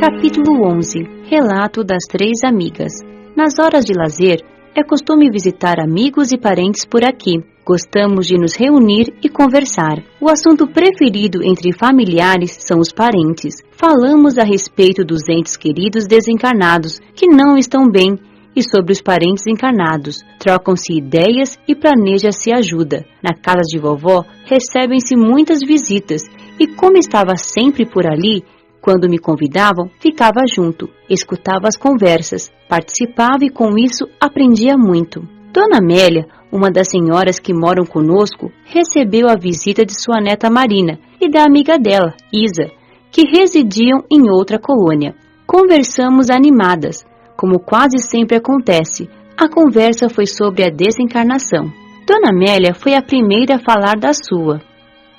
Capítulo 11. Relato das 3 amigas. Nas horas de lazer, é costume visitar amigos e parentes por aqui. Gostamos de nos reunir e conversar. O assunto preferido entre familiares são os parentes. Falamos a respeito dos entes queridos desencarnados, que não estão bem, e sobre os parentes encarnados. Trocam-se ideias e planeja-se ajuda. Na casa de vovó, recebem-se muitas visitas, e como estava sempre por ali, quando me convidavam, ficava junto, escutava as conversas, participava e com isso aprendia muito. Dona Amélia, uma das senhoras que moram conosco, recebeu a visita de sua neta Marina e da amiga dela, Isa, que residiam em outra colônia. Conversamos animadas, como quase sempre acontece. A conversa foi sobre a desencarnação. Dona Amélia foi a primeira a falar da sua.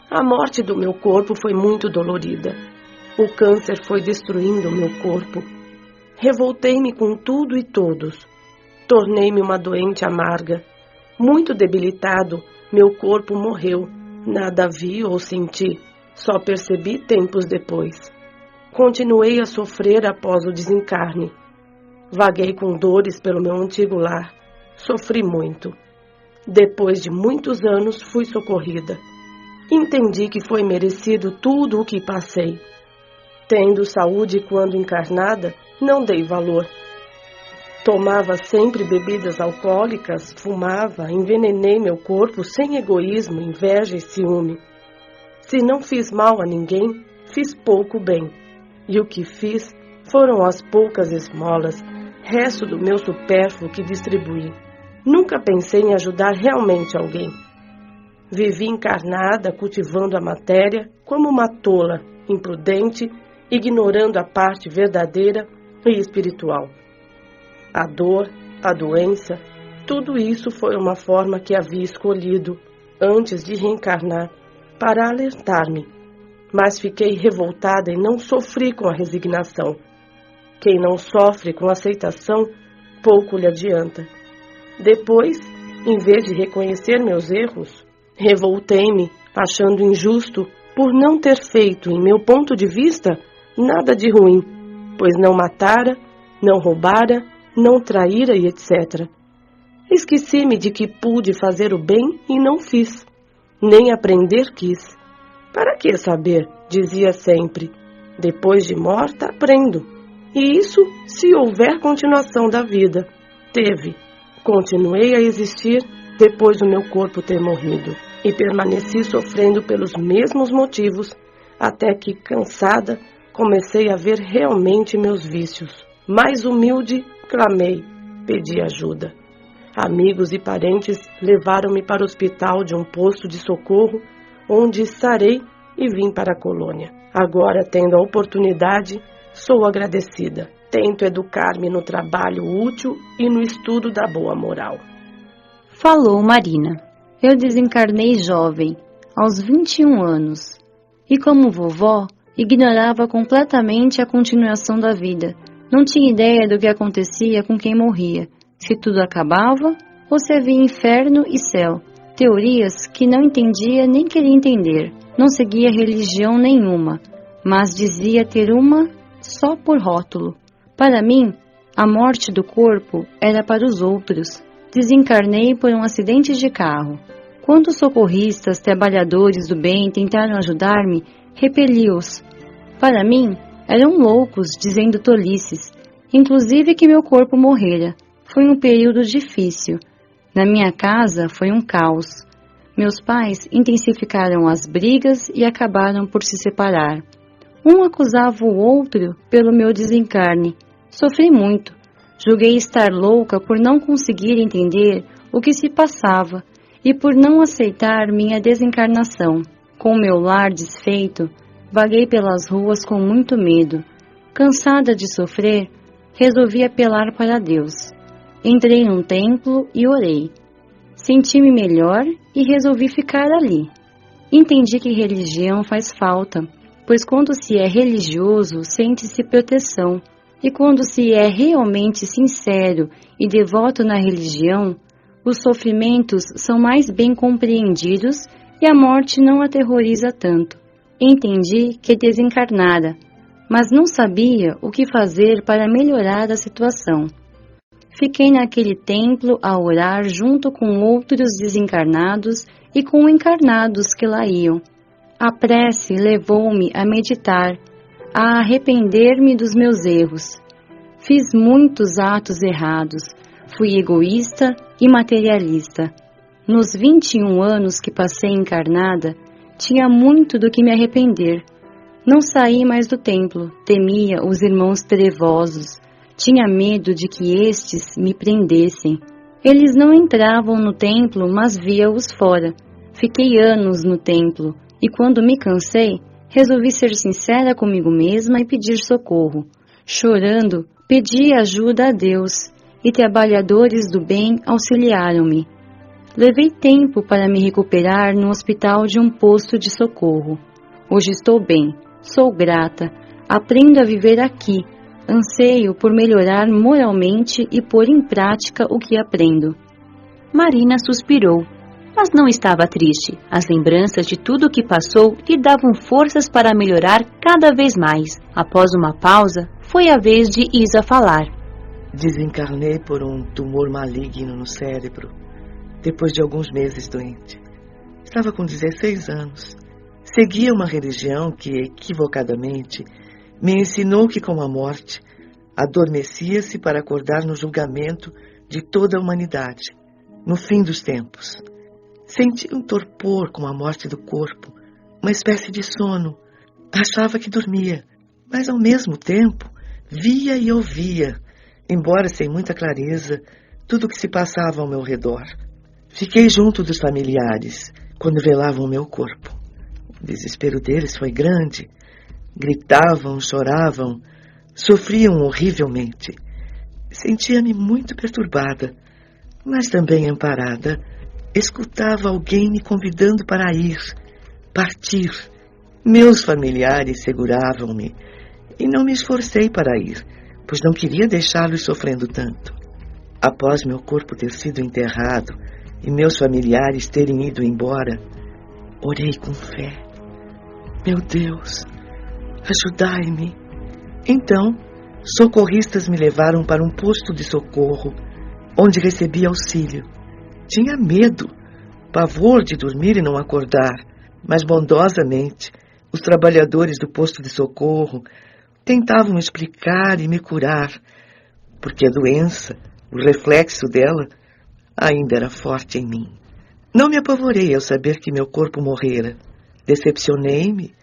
A morte do meu corpo foi muito dolorida. O câncer foi destruindo o meu corpo. Revoltei-me com tudo e todos. Tornei-me uma doente amarga. Muito debilitado, meu corpo morreu. Nada vi ou senti, só percebi tempos depois. Continuei a sofrer após o desencarne. Vaguei com dores pelo meu antigo lar. Sofri muito. Depois de muitos anos, fui socorrida. Entendi que foi merecido tudo o que passei. Tendo saúde quando encarnada, não dei valor. Tomava sempre bebidas alcoólicas, fumava, envenenei meu corpo sem egoísmo, inveja e ciúme. Se não fiz mal a ninguém, fiz pouco bem. E o que fiz foram as poucas esmolas, resto do meu supérfluo que distribuí. Nunca pensei em ajudar realmente alguém. Vivi encarnada, cultivando a matéria, como uma tola, imprudente, ignorando a parte verdadeira e espiritual. A dor, a doença, tudo isso foi uma forma que havia escolhido, antes de reencarnar, para alertar-me. Mas fiquei revoltada e não sofri com a resignação. Quem não sofre com aceitação, pouco lhe adianta. Depois, em vez de reconhecer meus erros, revoltei-me, achando injusto por não ter feito, em meu ponto de vista, nada de ruim, pois não matara, não roubara, não traíra e etc. Esqueci-me de que pude fazer o bem e não fiz, nem aprender quis. Para que saber? Dizia sempre. Depois de morta, aprendo. E isso se houver continuação da vida. Teve. Continuei a existir depois do meu corpo ter morrido. E permaneci sofrendo pelos mesmos motivos, até que, cansada, comecei a ver realmente meus vícios. Mais humilde, clamei, pedi ajuda. Amigos e parentes levaram-me para o hospital de um posto de socorro, onde sarei e vim para a colônia. Agora, tendo a oportunidade, sou agradecida. Tento educar-me no trabalho útil e no estudo da boa moral. Falou Marina. Eu desencarnei jovem, aos 21 anos. E como vovó, ignorava completamente a continuação da vida. Não tinha ideia do que acontecia com quem morria, se tudo acabava ou se havia inferno e céu. Teorias que não entendia nem queria entender. Não seguia religião nenhuma, mas dizia ter uma só por rótulo. Para mim, a morte do corpo era para os outros. Desencarnei por um acidente de carro. Quando os socorristas, trabalhadores do bem tentaram ajudar-me, repeli-os. Para mim, eram loucos, dizendo tolices, inclusive que meu corpo morrera. Foi um período difícil. Na minha casa foi um caos. Meus pais intensificaram as brigas e acabaram por se separar. Um acusava o outro pelo meu desencarne. Sofri muito. Julguei estar louca por não conseguir entender o que se passava e por não aceitar minha desencarnação. Com meu lar desfeito, vaguei pelas ruas com muito medo. Cansada de sofrer, resolvi apelar para Deus. Entrei num templo e orei. Senti-me melhor e resolvi ficar ali. Entendi que religião faz falta, pois quando se é religioso, sente-se proteção. E quando se é realmente sincero e devoto na religião, os sofrimentos são mais bem compreendidos e a morte não aterroriza tanto. Entendi que desencarnara, mas não sabia o que fazer para melhorar a situação. Fiquei naquele templo a orar junto com outros desencarnados e com encarnados que lá iam. A prece levou-me a meditar, a arrepender-me dos meus erros. Fiz muitos atos errados, fui egoísta e materialista. Nos 21 anos que passei encarnada, tinha muito do que me arrepender. Não saí mais do templo, temia os irmãos trevosos, tinha medo de que estes me prendessem. Eles não entravam no templo, mas via-os fora. Fiquei anos no templo, e quando me cansei, resolvi ser sincera comigo mesma e pedir socorro. Chorando, pedi ajuda a Deus, e trabalhadores do bem auxiliaram-me. Levei tempo para me recuperar no hospital de um posto de socorro. Hoje estou bem, sou grata, aprendo a viver aqui, anseio por melhorar moralmente e pôr em prática o que aprendo. Marina suspirou, mas não estava triste. As lembranças de tudo o que passou lhe davam forças para melhorar cada vez mais. Após uma pausa, foi a vez de Isa falar. Desencarnei por um tumor maligno no cérebro, depois de alguns meses doente. Estava com 16 anos. Seguia uma religião que, equivocadamente, me ensinou que com a morte, adormecia-se para acordar no julgamento de toda a humanidade, no fim dos tempos. Senti um torpor com a morte do corpo, uma espécie de sono. Achava que dormia, mas ao mesmo tempo via e ouvia, embora sem muita clareza, tudo o que se passava ao meu redor. Fiquei junto dos familiares quando velavam o meu corpo. O desespero deles foi grande. Gritavam, choravam, sofriam horrivelmente. Sentia-me muito perturbada, mas também amparada. Escutava alguém me convidando para ir, partir. Meus familiares seguravam-me e não me esforcei para ir, pois não queria deixá-los sofrendo tanto. Após meu corpo ter sido enterrado e meus familiares terem ido embora, orei com fé. Meu Deus, ajudai-me. Então, socorristas me levaram para um posto de socorro, onde recebi auxílio. Tinha medo, pavor de dormir e não acordar, mas bondosamente os trabalhadores do posto de socorro tentavam explicar e me curar, porque a doença, o reflexo dela, ainda era forte em mim. Não me apavorei ao saber que meu corpo morrera. Decepcionei-me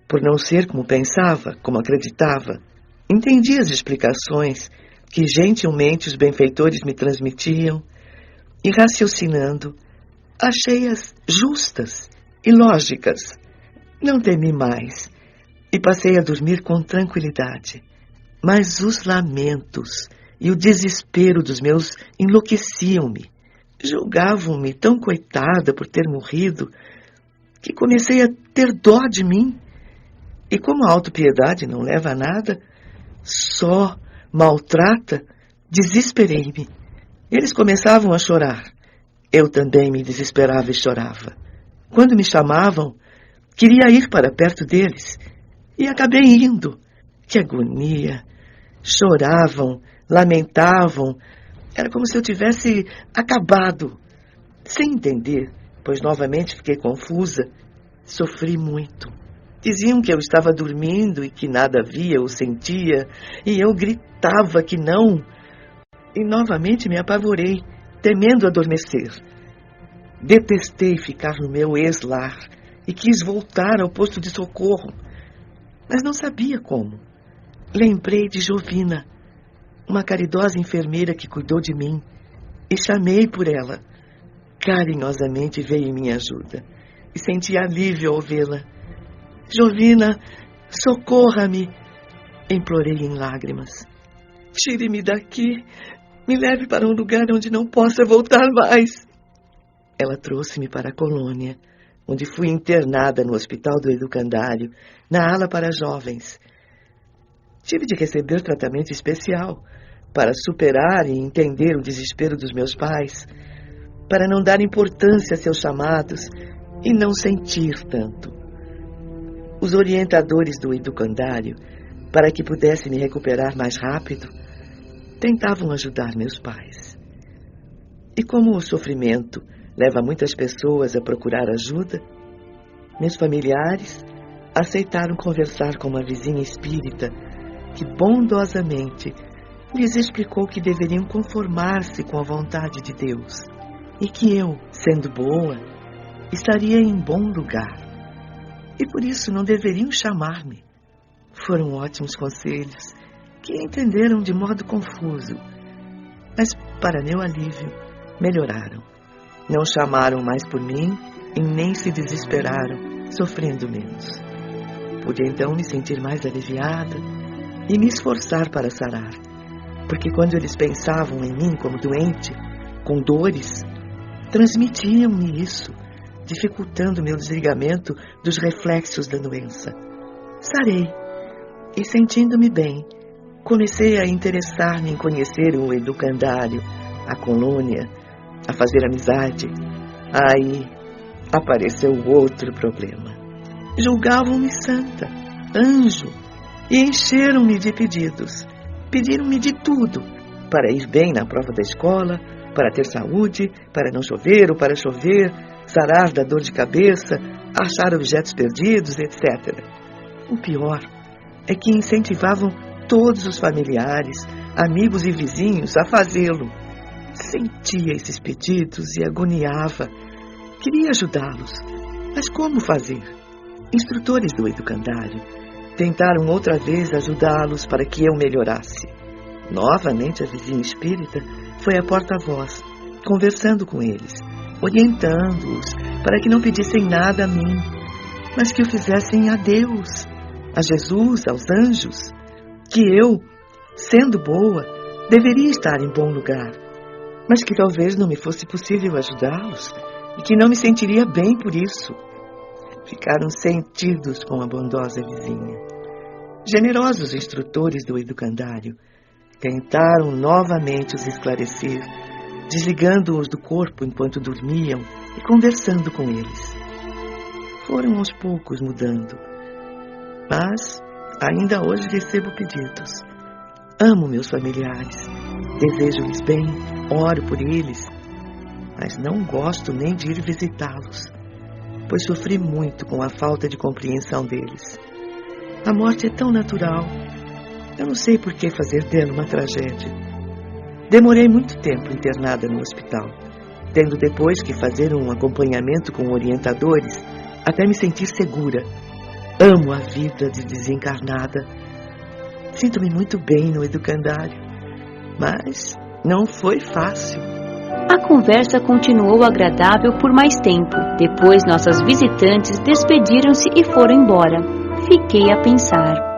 por não ser como pensava, como acreditava. Entendi as explicações que gentilmente os benfeitores me transmitiam e, raciocinando, achei-as justas e lógicas. Não temi mais e passei a dormir com tranquilidade. Mas os lamentos e o desespero dos meus enlouqueciam-me. Julgavam-me tão coitada por ter morrido que comecei a ter dó de mim. E como a autopiedade não leva a nada, só maltrata, desesperei-me. Eles começavam a chorar. Eu também me desesperava e chorava. Quando me chamavam, queria ir para perto deles. E acabei indo. Que agonia! Choravam, lamentavam. Era como se eu tivesse acabado. Sem entender, pois novamente fiquei confusa, sofri muito. Diziam que eu estava dormindo e que nada via ou sentia, e eu gritava que não. E novamente me apavorei, temendo adormecer. Detestei ficar no meu ex-lar e quis voltar ao posto de socorro, mas não sabia como. Lembrei de Jovina, uma caridosa enfermeira que cuidou de mim, e chamei por ela. Carinhosamente veio em minha ajuda e senti alívio ao vê-la. Jovina, socorra-me, implorei em lágrimas. Tire-me daqui, me leve para um lugar onde não possa voltar mais. Ela trouxe-me para a colônia, onde fui internada no hospital do educandário, na ala para jovens. Tive de receber tratamento especial para superar e entender o desespero dos meus pais, para não dar importância a seus chamados e não sentir tanto. Os orientadores do educandário para que pudesse me recuperar mais rápido, tentavam ajudar meus pais. E como o sofrimento leva muitas pessoas a procurar ajuda, meus familiares aceitaram conversar com uma vizinha espírita que bondosamente lhes explicou que deveriam conformar-se com a vontade de Deus e que eu, sendo boa, estaria em bom lugar e por isso não deveriam chamar-me. Foram ótimos conselhos que entenderam de modo confuso, mas para meu alívio melhoraram. Não chamaram mais por mim e nem se desesperaram, sofrendo menos. Pude então me sentir mais aliviada e me esforçar para sarar, porque quando eles pensavam em mim como doente, com dores, transmitiam-me isso, dificultando meu desligamento dos reflexos da doença. Sarei e, sentindo-me bem, comecei a interessar-me em conhecer o educandário, a colônia, a fazer amizade. Aí apareceu outro problema. Julgavam-me santa, anjo, e encheram-me de pedidos. Pediram-me de tudo, para ir bem na prova da escola, para ter saúde, para não chover ou para chover, sarar da dor de cabeça, achar objetos perdidos, etc. O pior é que incentivavam todos os familiares, amigos e vizinhos a fazê-lo. Sentia esses pedidos e agoniava. Queria ajudá-los, mas como fazer? Instrutores do educandário tentaram outra vez ajudá-los para que eu melhorasse. Novamente a vizinha espírita foi a porta-voz, conversando com eles, orientando-os para que não pedissem nada a mim, mas que o fizessem a Deus, a Jesus, aos anjos, que eu, sendo boa, deveria estar em bom lugar, mas que talvez não me fosse possível ajudá-los e que não me sentiria bem por isso. Ficaram sentidos com a bondosa vizinha. Generosos instrutores do educandário tentaram novamente os esclarecer, desligando-os do corpo enquanto dormiam e conversando com eles. Foram aos poucos mudando, mas ainda hoje recebo pedidos. Amo meus familiares, desejo-lhes bem, oro por eles, mas não gosto nem de ir visitá-los, pois sofri muito com a falta de compreensão deles. A morte é tão natural, eu não sei por que fazer dela uma tragédia. Demorei muito tempo internada no hospital, tendo depois que fazer um acompanhamento com orientadores até me sentir segura. Amo a vida de desencarnada. Sinto-me muito bem no educandário, mas não foi fácil. A conversa continuou agradável por mais tempo. Depois, nossas visitantes despediram-se e foram embora. Fiquei a pensar.